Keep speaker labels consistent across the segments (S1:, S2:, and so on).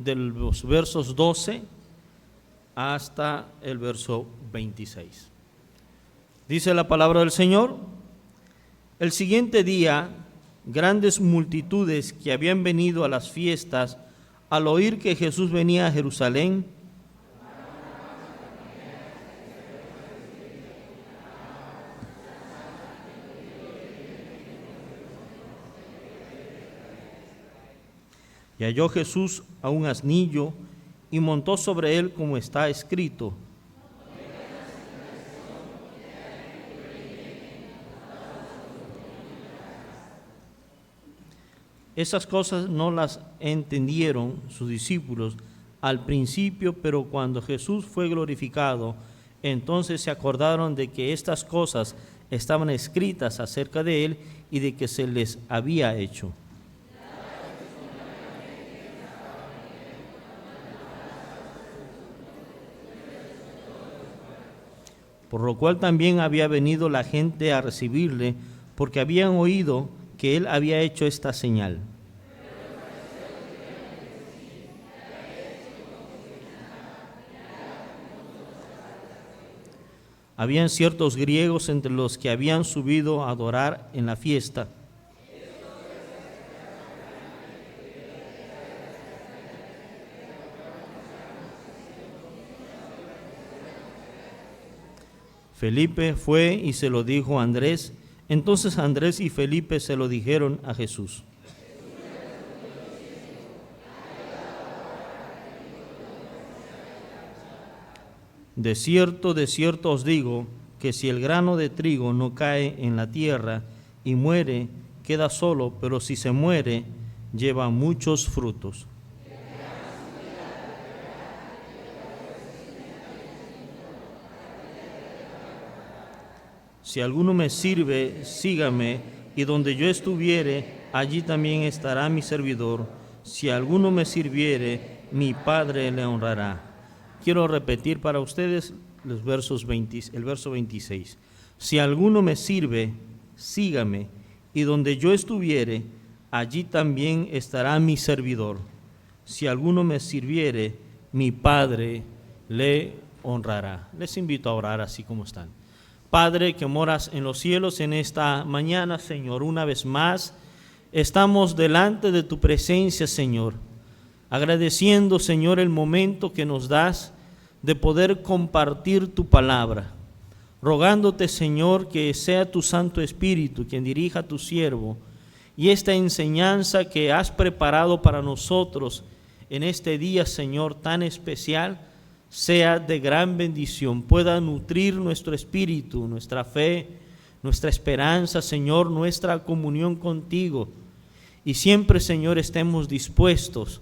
S1: de los versos 12 hasta el verso 26. Dice la palabra del Señor: el siguiente día, grandes multitudes que habían venido a las fiestas, al oír que Jesús venía a Jerusalén, y halló Jesús a un asnillo y montó sobre él, como está escrito: esas cosas no las entendieron sus discípulos al principio, pero cuando Jesús fue glorificado, entonces se acordaron de que estas cosas estaban escritas acerca de él y de que se les había hecho. Por lo cual también había venido la gente a recibirle, porque habían oído que él había hecho esta señal. Habían ciertos griegos entre los que habían subido a adorar en la fiesta. Felipe fue y se lo dijo a Andrés. Entonces Andrés y Felipe se lo dijeron a Jesús. De cierto os digo, que si el grano de trigo no cae en la tierra y muere, queda solo, pero si se muere, lleva muchos frutos. Si alguno me sirve, sígame, y donde yo estuviere, allí también estará mi servidor. Si alguno me sirviere, mi Padre le honrará. Quiero repetir para ustedes el verso 26. Si alguno me sirve, sígame, y donde yo estuviere, allí también estará mi servidor. Si alguno me sirviere, mi Padre le honrará. Les invito a orar así como están. Padre que moras en los cielos, en esta mañana, Señor, una vez más, estamos delante de tu presencia, Señor, agradeciendo, Señor, el momento que nos das de poder compartir tu palabra, rogándote, Señor, que sea tu Santo Espíritu quien dirija a tu siervo, y esta enseñanza que has preparado para nosotros en este día, Señor, tan especial, sea de gran bendición, pueda nutrir nuestro espíritu, nuestra fe, nuestra esperanza, Señor, nuestra comunión contigo. Y siempre, Señor, estemos dispuestos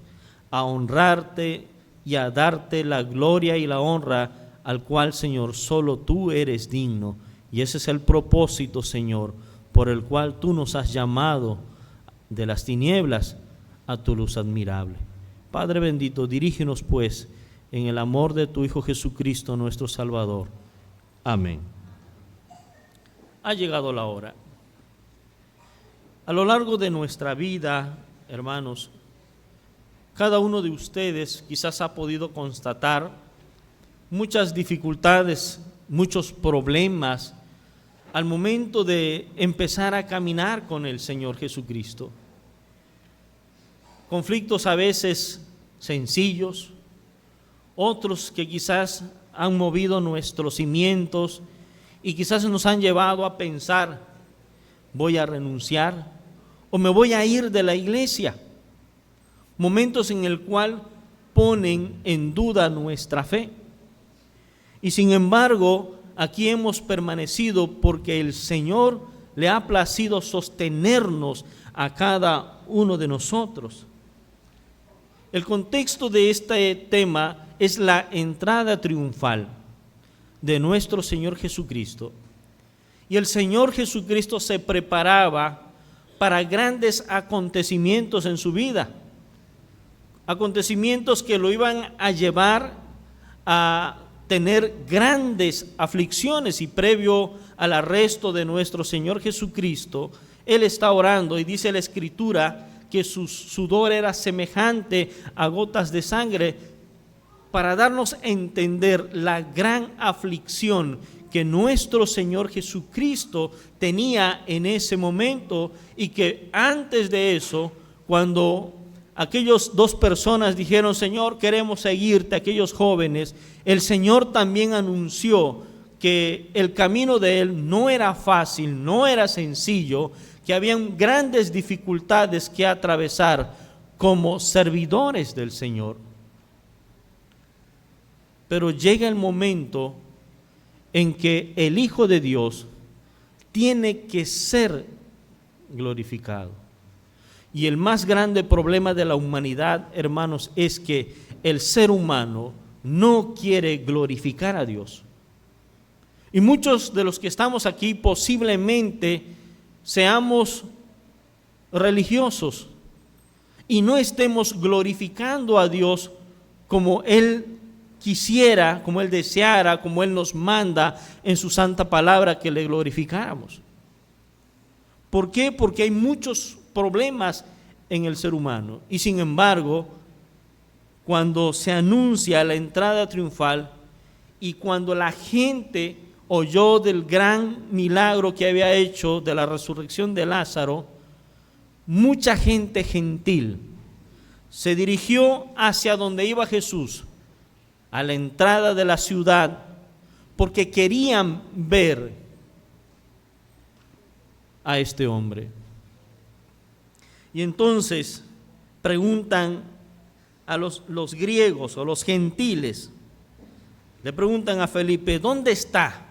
S1: a honrarte y a darte la gloria y la honra al cual, Señor, solo tú eres digno. Y ese es el propósito, Señor, por el cual tú nos has llamado de las tinieblas a tu luz admirable. Padre bendito, dirígenos pues en el amor de tu Hijo Jesucristo, nuestro Salvador. Amén. Ha llegado la hora. A lo largo de nuestra vida, hermanos, cada uno de ustedes quizás ha podido constatar muchas dificultades, muchos problemas al momento de empezar a caminar con el Señor Jesucristo. Conflictos a veces sencillos, otros que quizás han movido nuestros cimientos y quizás nos han llevado a pensar: voy a renunciar o me voy a ir de la iglesia. Momentos en el cual ponen en duda nuestra fe. Y sin embargo, aquí hemos permanecido porque el Señor le ha placido sostenernos a cada uno de nosotros. El contexto de este tema es la entrada triunfal de nuestro Señor Jesucristo. Y el Señor Jesucristo se preparaba para grandes acontecimientos en su vida. Acontecimientos que lo iban a llevar a tener grandes aflicciones. Y previo al arresto de nuestro Señor Jesucristo, Él está orando y dice la Escritura que su sudor era semejante a gotas de sangre, para darnos a entender la gran aflicción que nuestro Señor Jesucristo tenía en ese momento, y que antes de eso, cuando aquellos dos personas dijeron: Señor, queremos seguirte, aquellos jóvenes, el Señor también anunció que el camino de Él no era fácil, no era sencillo, que habían grandes dificultades que atravesar como servidores del Señor. Pero llega el momento en que el Hijo de Dios tiene que ser glorificado. Y el más grande problema de la humanidad, hermanos, es que el ser humano no quiere glorificar a Dios. Y muchos de los que estamos aquí posiblemente seamos religiosos y no estemos glorificando a Dios como Él quisiera, como Él deseara, como Él nos manda en su santa palabra que le glorificáramos. ¿Por qué? Porque hay muchos problemas en el ser humano, y sin embargo, cuando se anuncia la entrada triunfal y cuando la gente oyó del gran milagro que había hecho de la resurrección de Lázaro, mucha gente gentil se dirigió hacia donde iba Jesús, a la entrada de la ciudad, porque querían ver a este hombre. Y entonces preguntan a los griegos o los gentiles, le preguntan a Felipe: ¿dónde está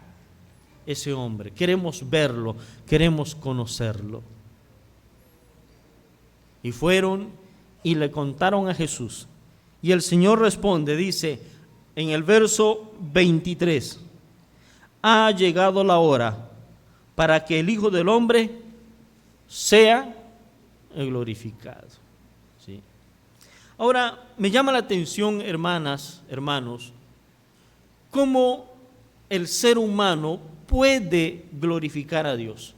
S1: ese hombre? Queremos verlo, queremos conocerlo. Y fueron y le contaron a Jesús. Y el Señor responde, dice en el verso 23: ha llegado la hora para que el Hijo del Hombre sea glorificado. ¿Sí? Ahora, me llama la atención, hermanas, hermanos, cómo el ser humano puede glorificar a Dios.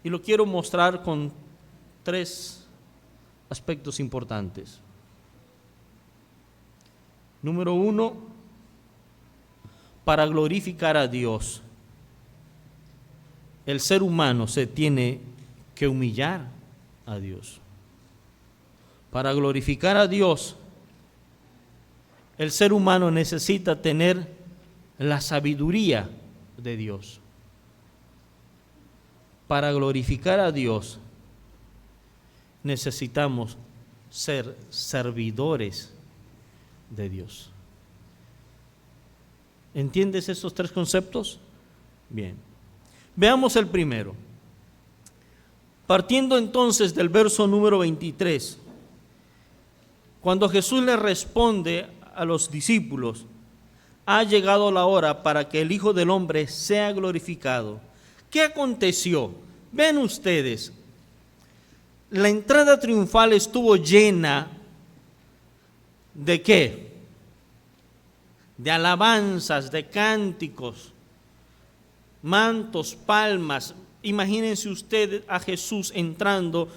S1: Y lo quiero mostrar con 3 aspectos importantes. Número 1, para glorificar a Dios, el ser humano se tiene que humillar a Dios. Para glorificar a Dios, el ser humano necesita tener la sabiduría de Dios. Para glorificar a Dios, necesitamos ser servidores de Dios. ¿Entiendes esos 3 conceptos? Bien. Veamos el primero. Partiendo entonces del verso número 23, cuando Jesús le responde a los discípulos: ha llegado la hora para que el Hijo del Hombre sea glorificado. ¿Qué aconteció? Vean ustedes, la entrada triunfal estuvo llena ¿de qué? De alabanzas, de cánticos, mantos, palmas. Imagínense ustedes a Jesús entrando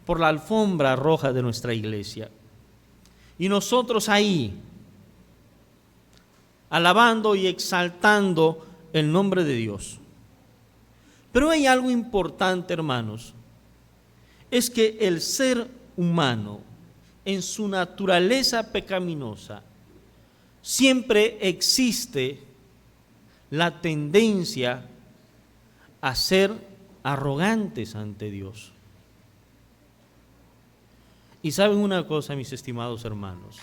S1: por la alfombra roja de nuestra iglesia. Y nosotros ahí, alabando y exaltando el nombre de Dios. Pero hay algo importante, hermanos, es que el ser humano, en su naturaleza pecaminosa, siempre existe la tendencia a ser arrogantes ante Dios. Y saben una cosa, mis estimados hermanos,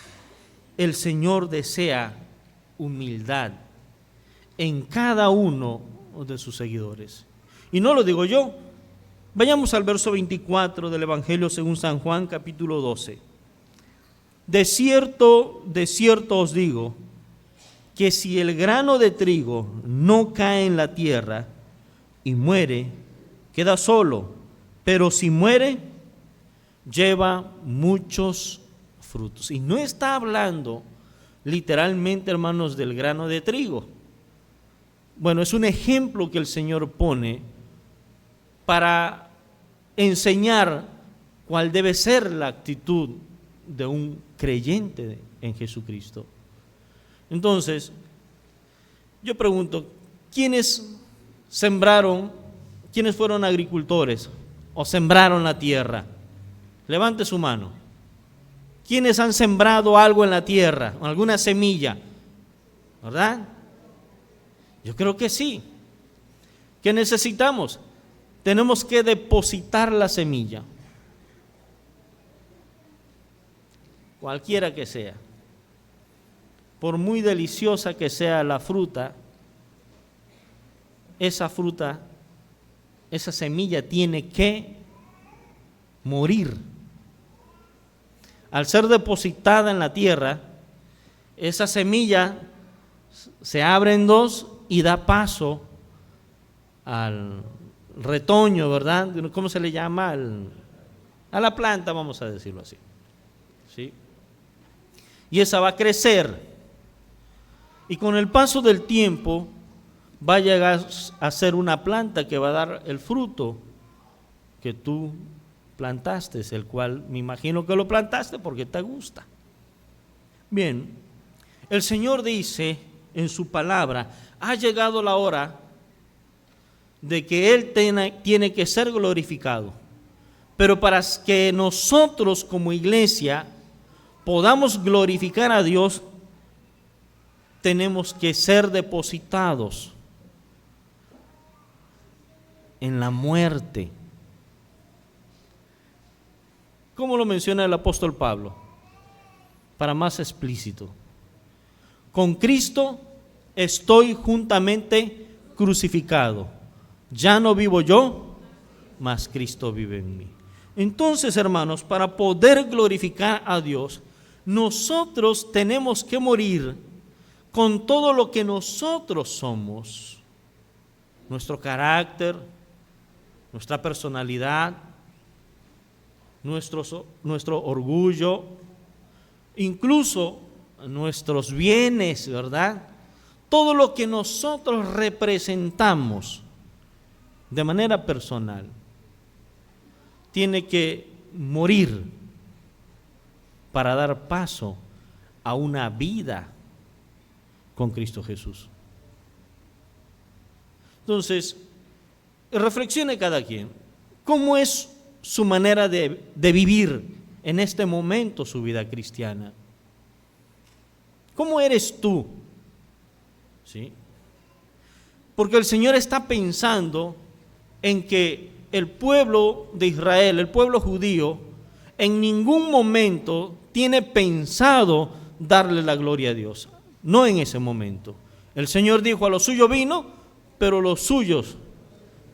S1: el Señor desea humildad en cada uno de sus seguidores. Y no lo digo yo. Vayamos al verso 24 del Evangelio según San Juan, capítulo 12. De cierto os digo, que si el grano de trigo no cae en la tierra y muere, queda solo, pero si muere, lleva muchos frutos. Y no está hablando literalmente, hermanos, del grano de trigo. Bueno, es un ejemplo que el Señor pone para enseñar cuál debe ser la actitud de un creyente en Jesucristo. Entonces, yo pregunto, ¿quiénes sembraron, quiénes fueron agricultores o sembraron la tierra? Levante su mano. ¿Quiénes han sembrado algo en la tierra, alguna semilla? ¿Verdad? Yo creo que sí. ¿Qué necesitamos? Tenemos que depositar la semilla, cualquiera que sea. Por muy deliciosa que sea la fruta, esa semilla tiene que morir. Al ser depositada en la tierra, esa semilla se abre en dos y da paso al retoño, ¿verdad? ¿Cómo se le llama? A la planta, vamos a decirlo así. ¿Sí? Y esa va a crecer. Y con el paso del tiempo va a llegar a ser una planta que va a dar el fruto que tú plantaste, el cual me imagino que lo plantaste porque te gusta. Bien, el Señor dice en su palabra, ha llegado la hora de que Él tiene que ser glorificado. Pero para que nosotros como iglesia podamos glorificar a Dios, tenemos que ser depositados en la muerte. ¿Cómo lo menciona el apóstol Pablo? Para más explícito. Con Cristo estoy juntamente crucificado. Ya no vivo yo, mas Cristo vive en mí. Entonces, hermanos, para poder glorificar a Dios, nosotros tenemos que morir con todo lo que nosotros somos. Nuestro carácter, nuestra personalidad, nuestro orgullo, incluso nuestros bienes, ¿verdad? Todo lo que nosotros representamos de manera personal tiene que morir para dar paso a una vida con Cristo Jesús. Entonces, reflexione cada quien, ¿cómo es su manera de vivir en este momento su vida cristiana? ¿Cómo eres tú? ¿Sí? Porque el Señor está pensando en que el pueblo de Israel, el pueblo judío, en ningún momento tiene pensado darle la gloria a Dios. No en ese momento. El Señor dijo, a los suyos vino, pero los suyos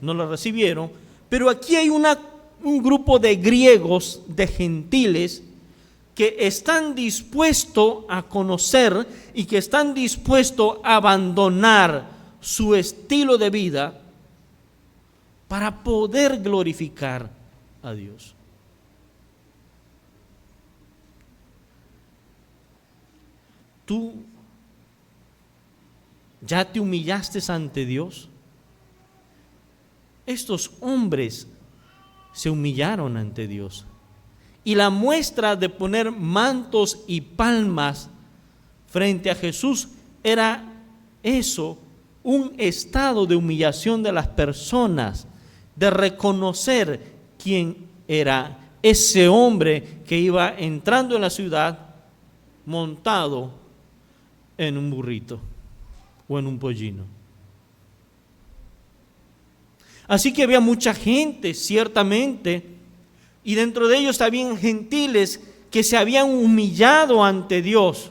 S1: no lo recibieron. Pero aquí hay un grupo de griegos, de gentiles, que están dispuestos a conocer y que están dispuestos a abandonar su estilo de vida para poder glorificar a Dios. ¿Tú ya te humillaste ante Dios? Estos hombres se humillaron ante Dios. Y la muestra de poner mantos y palmas frente a Jesús era eso, un estado de humillación de las personas, de reconocer quién era ese hombre que iba entrando en la ciudad montado en un burrito o en un pollino. Así que había mucha gente, ciertamente, y dentro de ellos habían gentiles que se habían humillado ante Dios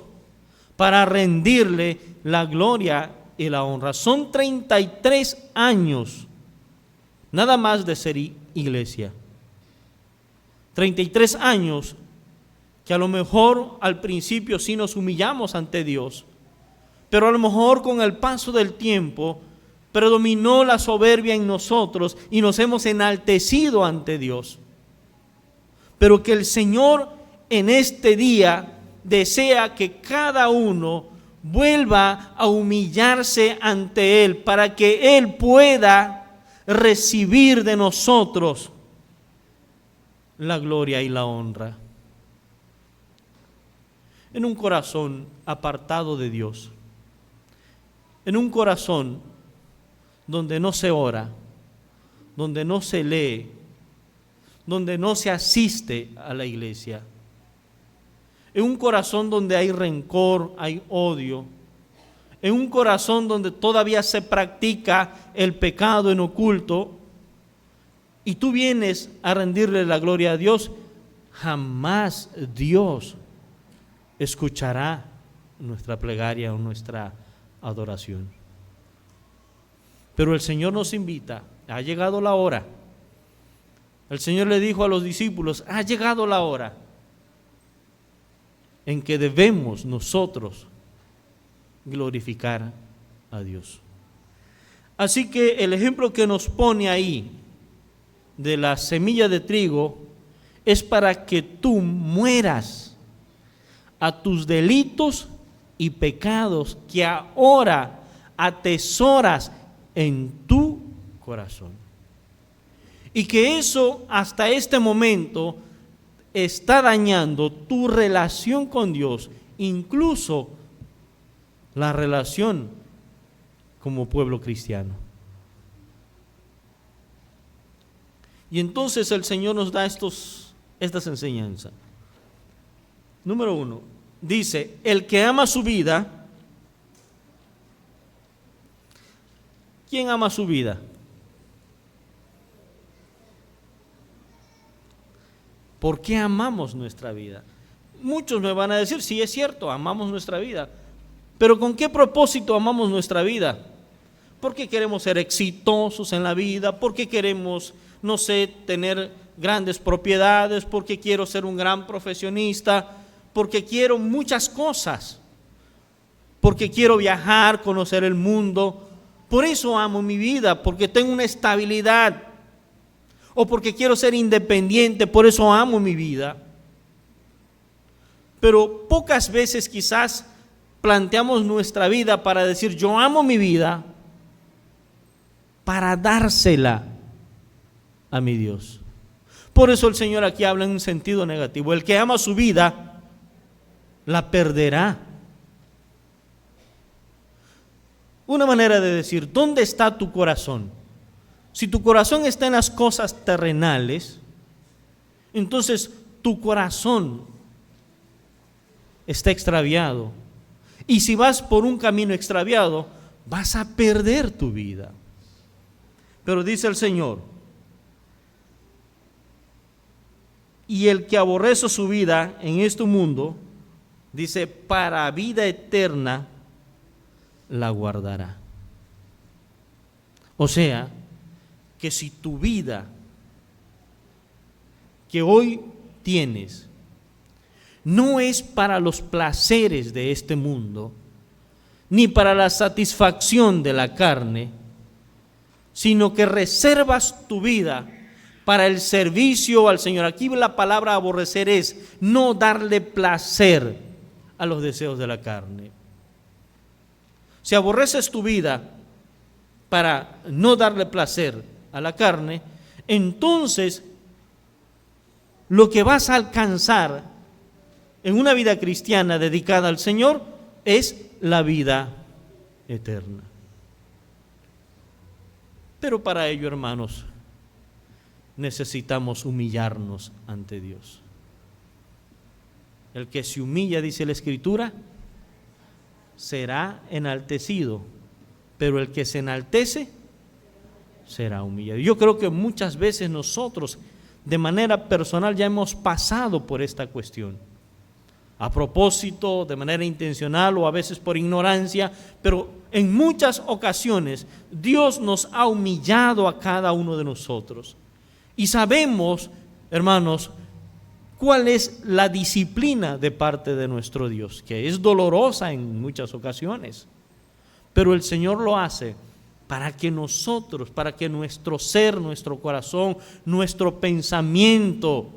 S1: para rendirle la gloria y la honra. Son 33 años nada más de ser iglesia. 33 años que a lo mejor al principio sí nos humillamos ante Dios, pero a lo mejor con el paso del tiempo predominó la soberbia en nosotros y nos hemos enaltecido ante Dios. Pero que el Señor en este día desea que cada uno vuelva a humillarse ante Él para que Él pueda recibir de nosotros la gloria y la honra. En un corazón apartado de Dios, en un corazón donde no se ora, donde no se lee, donde no se asiste a la iglesia, en un corazón donde hay rencor, hay odio, en un corazón donde todavía se practica el pecado en oculto, y tú vienes a rendirle la gloria a Dios, jamás Dios escuchará nuestra plegaria o nuestra adoración. Pero el Señor nos invita, ha llegado la hora. El Señor le dijo a los discípulos, ha llegado la hora en que debemos nosotros glorificar a Dios. Así que el ejemplo que nos pone ahí de la semilla de trigo es para que tú mueras a tus delitos y pecados que ahora atesoras en tu corazón. Y que eso hasta este momento está dañando tu relación con Dios, incluso la relación como pueblo cristiano. Y entonces el Señor nos da estas enseñanzas. Número 1, dice, el que ama su vida. ¿Quién ama su vida? ¿Por qué amamos nuestra vida? Muchos me van a decir, sí es cierto, amamos nuestra vida, pero ¿con qué propósito amamos nuestra vida? Porque queremos ser exitosos en la vida, porque queremos, no sé, tener grandes propiedades, porque quiero ser un gran profesionista, porque quiero muchas cosas, porque quiero viajar, conocer el mundo. Por eso amo mi vida, porque tengo una estabilidad, o porque quiero ser independiente, por eso amo mi vida. Pero pocas veces quizás planteamos nuestra vida para decir, yo amo mi vida, para dársela a mi Dios. Por eso el Señor aquí habla en un sentido negativo. El que ama su vida, la perderá. Una manera de decir, ¿dónde está tu corazón? Si tu corazón está en las cosas terrenales, entonces tu corazón está extraviado. Y si vas por un camino extraviado, vas a perder tu vida. Pero dice el Señor, y el que aborrece su vida en este mundo, dice, para vida eterna la guardará. O sea, que si tu vida que hoy tienes no es para los placeres de este mundo, ni para la satisfacción de la carne, sino que reservas tu vida para el servicio al Señor. Aquí la palabra aborrecer es no darle placer a los deseos de la carne. Si aborreces tu vida para no darle placer a la carne, entonces lo que vas a alcanzar en una vida cristiana dedicada al Señor es la vida eterna. Pero para ello, hermanos, necesitamos humillarnos ante Dios. El que se humilla, dice la Escritura, será enaltecido, pero el que se enaltece será humillado. Yo creo que muchas veces nosotros, de manera personal, ya hemos pasado por esta cuestión. A propósito, de manera intencional o a veces por ignorancia, pero en muchas ocasiones Dios nos ha humillado a cada uno de nosotros. Y sabemos, hermanos, cuál es la disciplina de parte de nuestro Dios, que es dolorosa en muchas ocasiones. Pero el Señor lo hace para que nosotros, para que nuestro ser, nuestro corazón, nuestro pensamiento,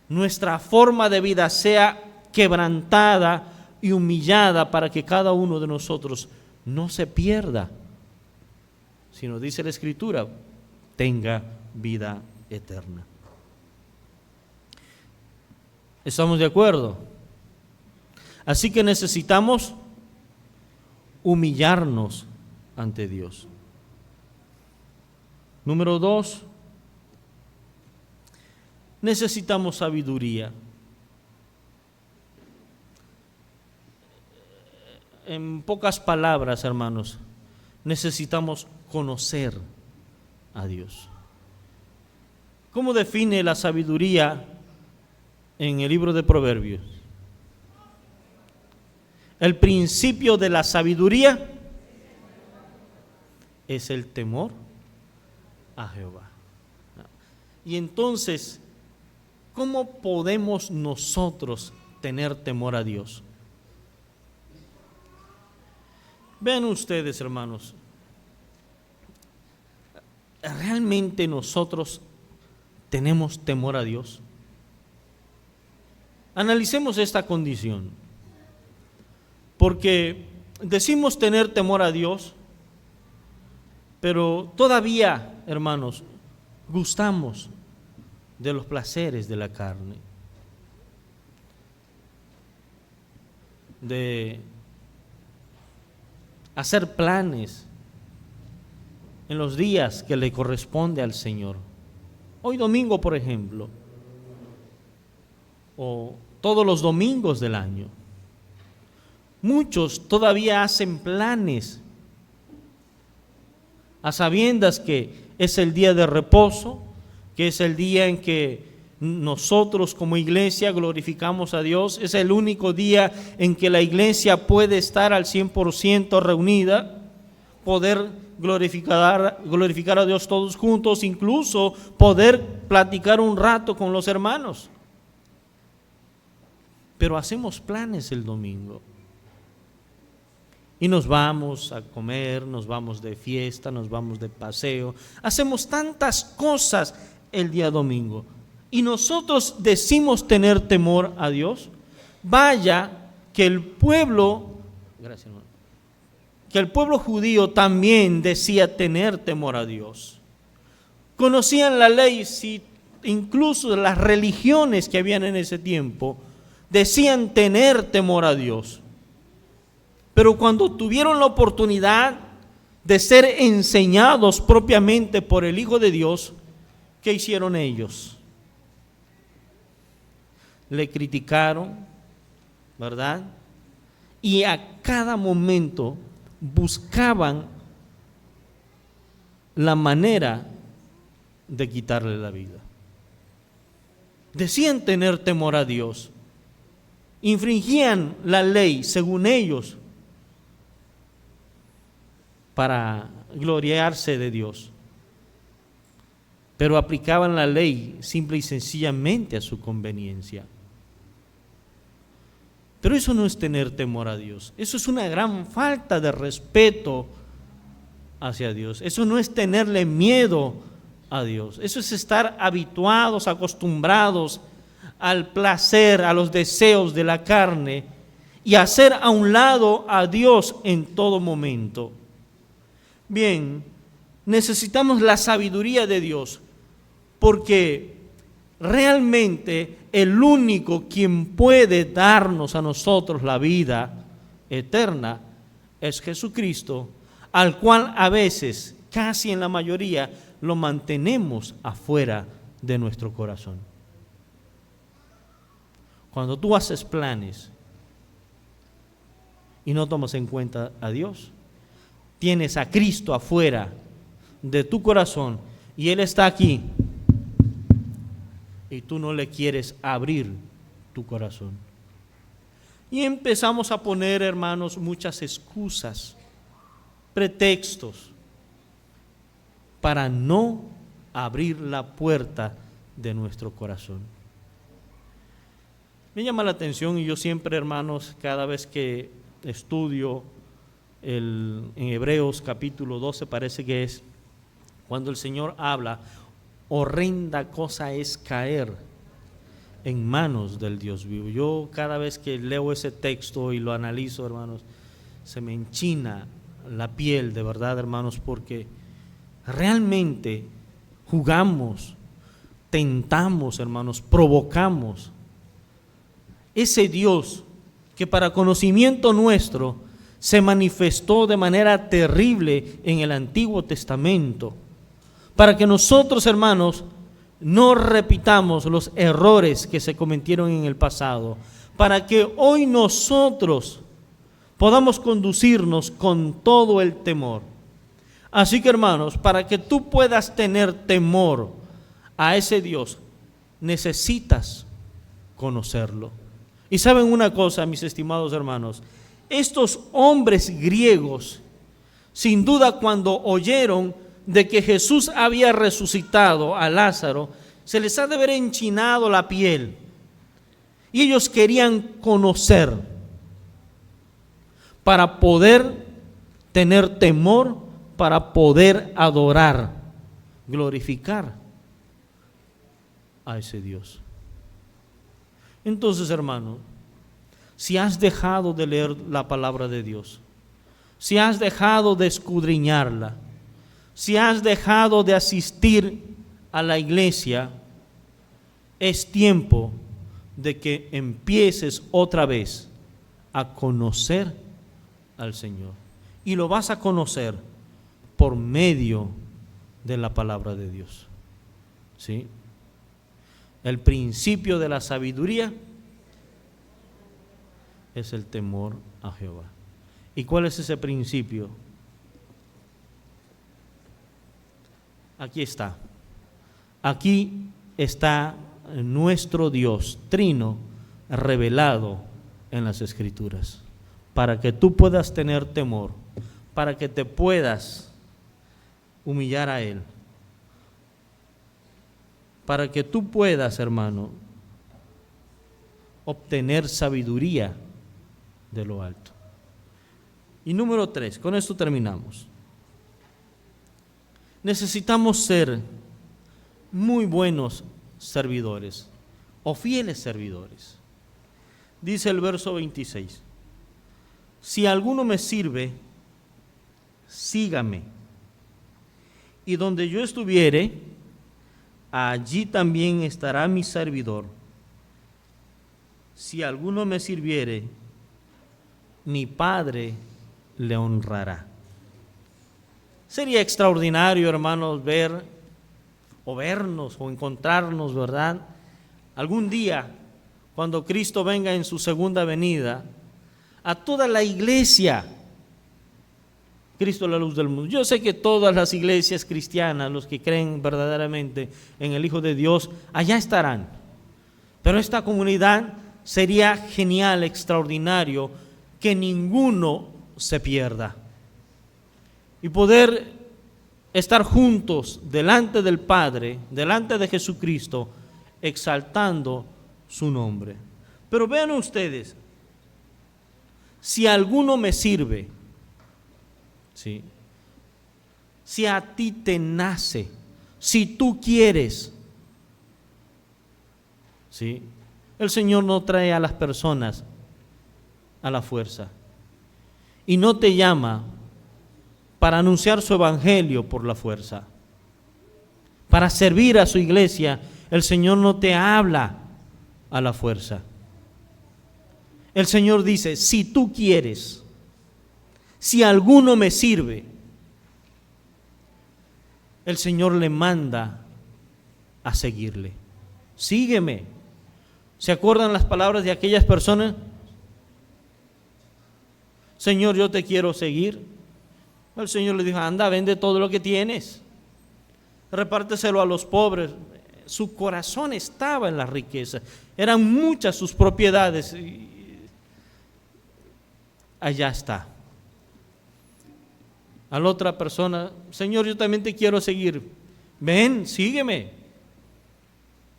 S1: nuestra forma de vida sea quebrantada y humillada, para que cada uno de nosotros no se pierda, sino, dice la Escritura, tenga vida eterna. ¿Estamos de acuerdo? Así que necesitamos humillarnos ante Dios. Número 2, necesitamos sabiduría. En pocas palabras, hermanos, necesitamos conocer a Dios. ¿Cómo define la sabiduría en el libro de Proverbios? El principio de la sabiduría es el temor a Jehová. Y entonces, ¿cómo podemos nosotros tener temor a Dios? Vean ustedes, hermanos, ¿realmente nosotros tenemos temor a Dios? Analicemos esta condición, porque decimos tener temor a Dios, pero todavía, hermanos, gustamos de los placeres de la carne, de hacer planes en los días que le corresponde al Señor. Hoy domingo, por ejemplo, o todos los domingos del año. Muchos todavía hacen planes a sabiendas que es el día de reposo, que es el día en que nosotros como iglesia glorificamos a Dios, es el único día en que la iglesia puede estar al 100% reunida, poder glorificar a Dios todos juntos, incluso poder platicar un rato con los hermanos. Pero hacemos planes el domingo y nos vamos a comer, nos vamos de fiesta, nos vamos de paseo, hacemos tantas cosas el día domingo. Y nosotros decimos tener temor a Dios. Vaya que el pueblo, gracias, hermano, que el pueblo judío también decía tener temor a Dios. Conocían la ley, si incluso las religiones que habían en ese tiempo decían tener temor a Dios. Pero cuando tuvieron la oportunidad de ser enseñados propiamente por el Hijo de Dios, ¿qué hicieron ellos? Le criticaron, ¿verdad? Y a cada momento buscaban la manera de quitarle la vida. Decían tener temor a Dios, infringían la ley según ellos para gloriarse de Dios, pero aplicaban la ley simple y sencillamente a su conveniencia. Pero eso no es tener temor a Dios, eso es una gran falta de respeto hacia Dios, eso no es tenerle miedo a Dios, eso es estar habituados, acostumbrados al placer, a los deseos de la carne y hacer a un lado a Dios en todo momento. Bien, necesitamos la sabiduría de Dios, porque realmente el único quien puede darnos a nosotros la vida eterna es Jesucristo, al cual a veces, casi en la mayoría, lo mantenemos afuera de nuestro corazón. Cuando tú haces planes y no tomas en cuenta a Dios, tienes a Cristo afuera de tu corazón y Él está aquí y tú no le quieres abrir tu corazón. Y empezamos a poner, hermanos, muchas excusas, pretextos para no abrir la puerta de nuestro corazón. Me llama la atención y yo siempre, hermanos, cada vez que estudio en Hebreos capítulo 12, parece que es cuando el Señor habla, horrenda cosa es caer en manos del Dios vivo. Yo cada vez que leo ese texto y lo analizo, hermanos, se me enchina la piel, de verdad, hermanos, porque realmente jugamos, tentamos, hermanos, provocamos ese Dios que para conocimiento nuestro se manifestó de manera terrible en el Antiguo Testamento, para que nosotros, hermanos, no repitamos los errores que se cometieron en el pasado, para que hoy nosotros podamos conducirnos con todo el temor. Así que, hermanos, para que tú puedas tener temor a ese Dios, necesitas conocerlo. Y saben una cosa, mis estimados hermanos, estos hombres griegos, sin duda, cuando oyeron de que Jesús había resucitado a Lázaro, se les ha de haber enchinado la piel. Y ellos querían conocer para poder tener temor, para poder adorar, glorificar a ese Dios. Entonces, hermano, si has dejado de leer la palabra de Dios, si has dejado de escudriñarla, si has dejado de asistir a la iglesia, es tiempo de que empieces otra vez a conocer al Señor. Y lo vas a conocer por medio de la palabra de Dios. ¿Sí? El principio de la sabiduría es el temor a Jehová. ¿Y cuál es ese principio? Aquí está. Aquí está nuestro Dios trino revelado en las Escrituras, para que tú puedas tener temor, para que te puedas humillar a Él, para que tú puedas, hermano, obtener sabiduría de lo alto. Y número 3, con esto terminamos. Necesitamos ser muy buenos servidores o fieles servidores. Dice el verso 26: si alguno me sirve, sígame, y donde yo estuviere, allí también estará mi servidor. Si alguno me sirviere, mi Padre le honrará. Sería extraordinario, hermanos, vernos o encontrarnos, ¿verdad? Algún día, cuando Cristo venga en su segunda venida, a toda la iglesia, Cristo la luz del mundo. Yo sé que todas las iglesias cristianas, los que creen verdaderamente en el Hijo de Dios, allá estarán. Pero esta comunidad sería genial, extraordinario, que ninguno se pierda. Y poder estar juntos delante del Padre, delante de Jesucristo, exaltando su nombre. Pero vean ustedes, si alguno me sirve, ¿sí?, si a ti te nace, si tú quieres, ¿sí?, el Señor no trae a las personas a la fuerza y no te llama para anunciar su evangelio por la fuerza. Para servir a su iglesia, el Señor no te habla a la fuerza. El Señor dice: si tú quieres, si alguno me sirve, el Señor le manda a seguirle. Sígueme. ¿Se acuerdan las palabras de aquellas personas? Señor, yo te quiero seguir. El Señor le dijo: anda, vende todo lo que tienes, repárteselo a los pobres. Su corazón estaba en la riqueza, eran muchas sus propiedades. Allá está. A la otra persona: Señor, yo también te quiero seguir. Ven, sígueme.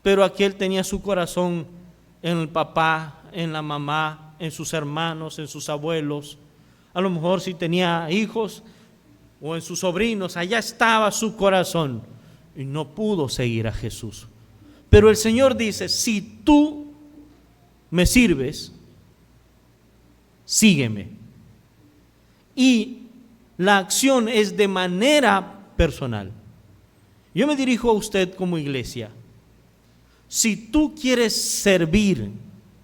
S1: Pero aquel tenía su corazón en el papá, en la mamá, en sus hermanos, en sus abuelos. A lo mejor si tenía hijos o en sus sobrinos, allá estaba su corazón y no pudo seguir a Jesús. Pero el Señor dice: si tú me sirves, sígueme. Y la acción es de manera personal. Yo me dirijo a usted como iglesia. Si tú quieres servir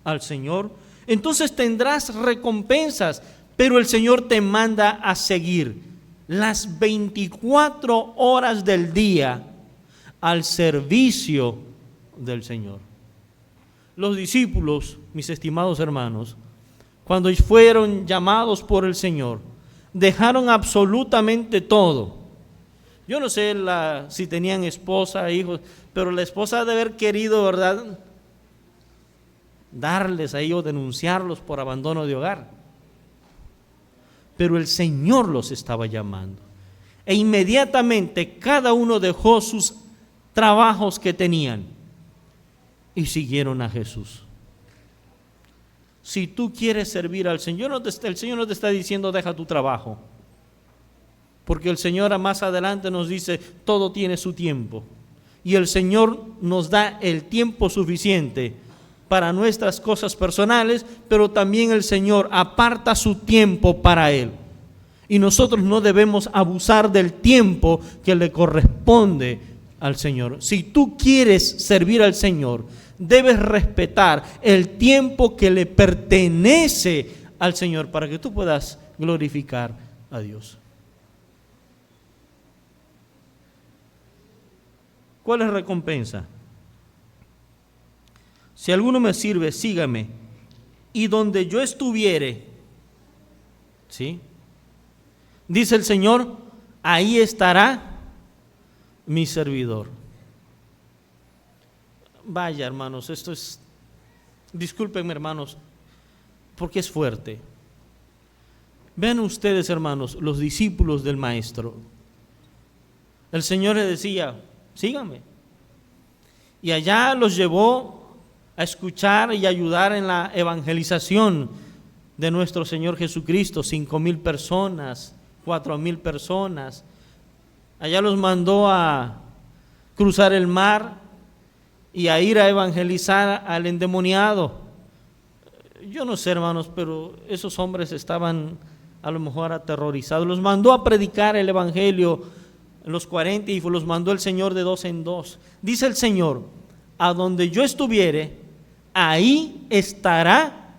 S1: al Señor, entonces tendrás recompensas, pero el Señor te manda a seguir las 24 horas del día al servicio del Señor. Los discípulos, mis estimados hermanos, cuando fueron llamados por el Señor, dejaron absolutamente todo. Yo no sé si tenían esposa, hijos, pero la esposa ha de haber querido, ¿verdad?, darles a ellos, denunciarlos por abandono de hogar. Pero el Señor los estaba llamando. E inmediatamente cada uno dejó sus trabajos que tenían y siguieron a Jesús. Si tú quieres servir al Señor, el Señor no te está diciendo deja tu trabajo, porque el Señor más adelante nos dice todo tiene su tiempo, y el Señor nos da el tiempo suficiente para nuestras cosas personales, pero también el Señor aparta su tiempo para Él, y nosotros no debemos abusar del tiempo que le corresponde al Señor. Si tú quieres servir al Señor, debes respetar el tiempo que le pertenece al Señor para que tú puedas glorificar a Dios. ¿Cuál es la recompensa? Si alguno me sirve, sígame, y donde yo estuviere, ¿sí?, dice el Señor, ahí estará mi servidor. Vaya, hermanos, esto es, discúlpenme, hermanos, porque es fuerte. Vean ustedes, hermanos, los discípulos del Maestro. El Señor les decía, síganme. Y allá los llevó a escuchar y ayudar en la evangelización de nuestro Señor Jesucristo. 5,000 personas, 4,000 personas. Allá los mandó a cruzar el mar y a ir a evangelizar al endemoniado. Yo no sé, hermanos, pero esos hombres estaban a lo mejor aterrorizados. Los mandó a predicar el evangelio en los 40 y los mandó el Señor de 2 en 2. Dice el Señor, a donde yo estuviere, ahí estará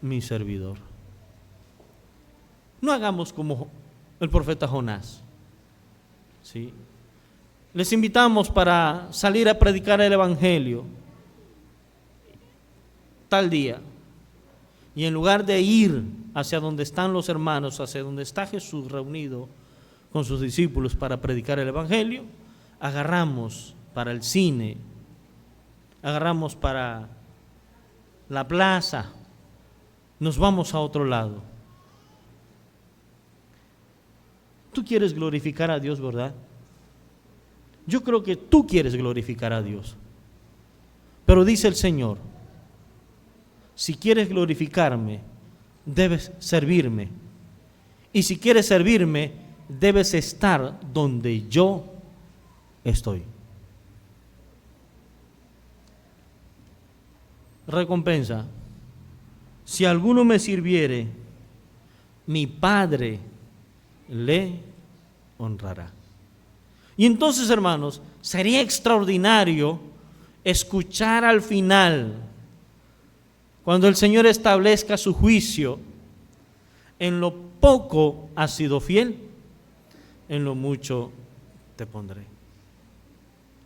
S1: mi servidor. No hagamos como el profeta Jonás, ¿sí? Les invitamos para salir a predicar el evangelio tal día, y en lugar de ir hacia donde están los hermanos, hacia donde está Jesús reunido con sus discípulos para predicar el evangelio, agarramos para el cine, agarramos para la plaza, nos vamos a otro lado. Tú quieres glorificar a Dios, ¿verdad? Yo creo que tú quieres glorificar a Dios. Pero dice el Señor, si quieres glorificarme, debes servirme. Y si quieres servirme, debes estar donde yo estoy. Recompensa. Si alguno me sirviere, mi Padre le honrará. Y entonces, hermanos, sería extraordinario escuchar al final, cuando el Señor establezca su juicio, en lo poco has sido fiel, en lo mucho te pondré.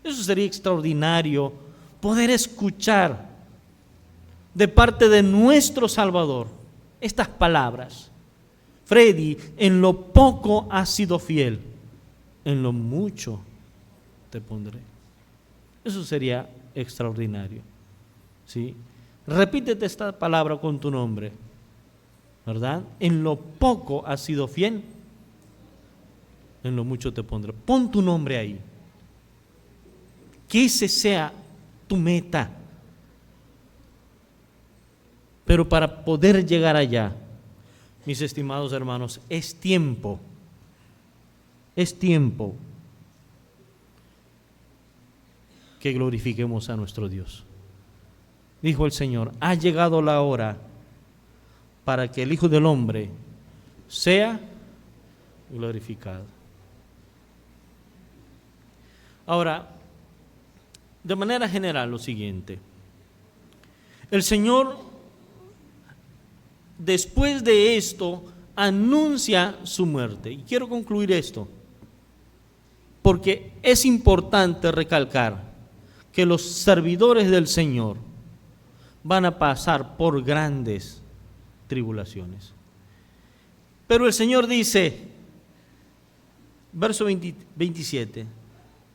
S1: Eso sería extraordinario, poder escuchar de parte de nuestro Salvador estas palabras. Freddy, en lo poco has sido fiel, en lo mucho te pondré. Eso sería extraordinario, ¿sí? Repítete esta palabra con tu nombre, ¿verdad? En lo poco has sido fiel, en lo mucho te pondré. Pon tu nombre ahí. Que ese sea tu meta. Pero para poder llegar allá, mis estimados hermanos, es tiempo que glorifiquemos a nuestro Dios. Dijo el Señor, ha llegado la hora para que el Hijo del Hombre sea glorificado. Ahora, de manera general, lo siguiente: el Señor después de esto, anuncia su muerte. Y quiero concluir esto, porque es importante recalcar que los servidores del Señor van a pasar por grandes tribulaciones. Pero el Señor dice, verso 27,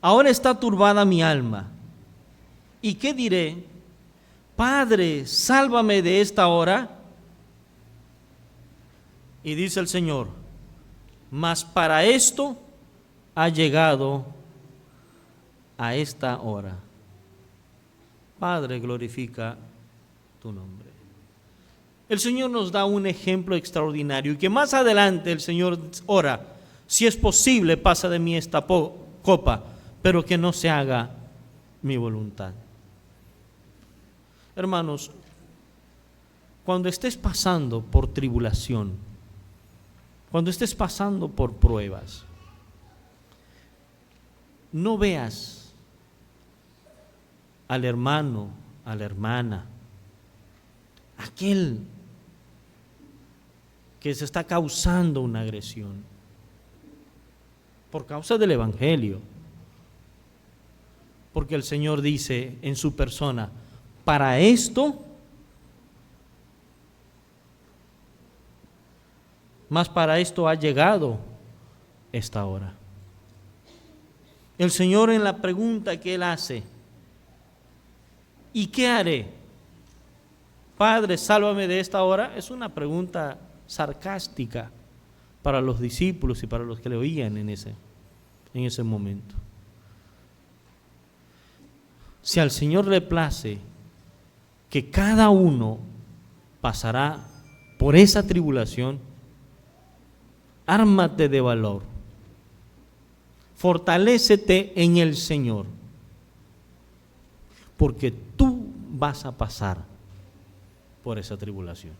S1: ahora está turbada mi alma. ¿Y qué diré? Padre, sálvame de esta hora. Y dice el Señor, mas para esto ha llegado a esta hora. Padre, glorifica tu nombre. El Señor nos da un ejemplo extraordinario y que más adelante el Señor ora, si es posible, pasa de mí esta copa, pero que no se haga mi voluntad. Hermanos, cuando estés pasando por tribulación, cuando estés pasando por pruebas, no veas al hermano, a la hermana, aquel que se está causando una agresión por causa del Evangelio, porque el Señor dice en su persona, para esto, mas para esto ha llegado esta hora. El Señor, en la pregunta que Él hace, ¿y qué haré? Padre, sálvame de esta hora, es una pregunta sarcástica para los discípulos y para los que le oían en ese momento. Si al Señor le place que cada uno pasará por esa tribulación, ármate de valor, fortalécete en el Señor, porque tú vas a pasar por esa tribulación.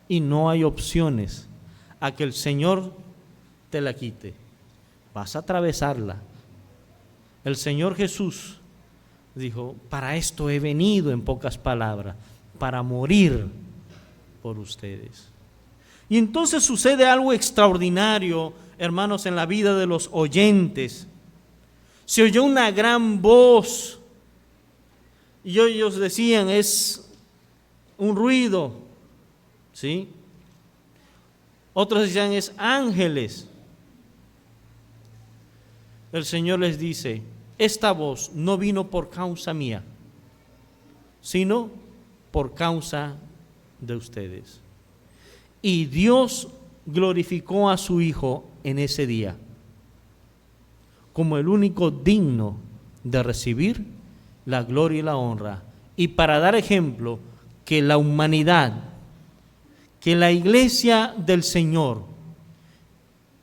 S1: Y no hay opciones a que el Señor te la quite. Vas a atravesarla. El Señor Jesús dijo, para esto he venido, en pocas palabras, para morir por ustedes. Y entonces sucede algo extraordinario, hermanos, en la vida de los oyentes. Se oyó una gran voz y ellos decían, es un ruido, ¿sí? Otros decían, es ángeles. El Señor les dice, esta voz no vino por causa mía, sino por causa de ustedes. Y Dios glorificó a su Hijo en ese día como el único digno de recibir la gloria y la honra, y para dar ejemplo que la humanidad, que la iglesia del Señor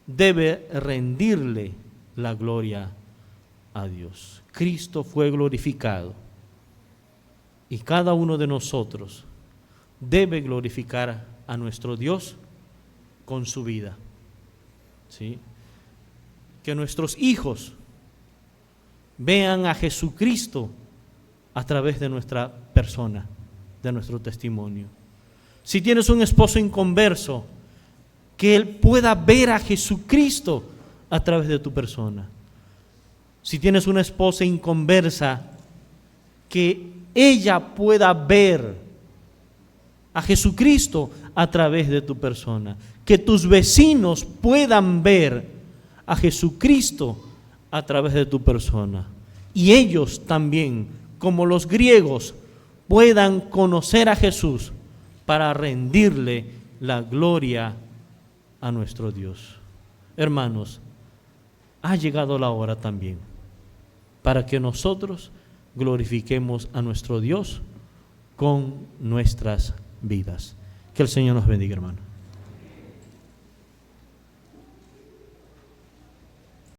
S1: debe rendirle la gloria a Dios. Cristo fue glorificado y cada uno de nosotros debe glorificar a nuestro Dios con su vida, ¿sí? Que nuestros hijos vean a Jesucristo a través de nuestra persona, de nuestro testimonio. Si tienes un esposo inconverso, que él pueda ver a Jesucristo a través de tu persona. Si tienes una esposa inconversa, que ella pueda ver a Jesucristo a través de tu persona. Que tus vecinos puedan ver a Jesucristo a través de tu persona. Y ellos también, como los griegos, puedan conocer a Jesús para rendirle la gloria a nuestro Dios. Hermanos, ha llegado la hora también para que nosotros glorifiquemos a nuestro Dios con nuestras vidas. Que el Señor nos bendiga, hermano.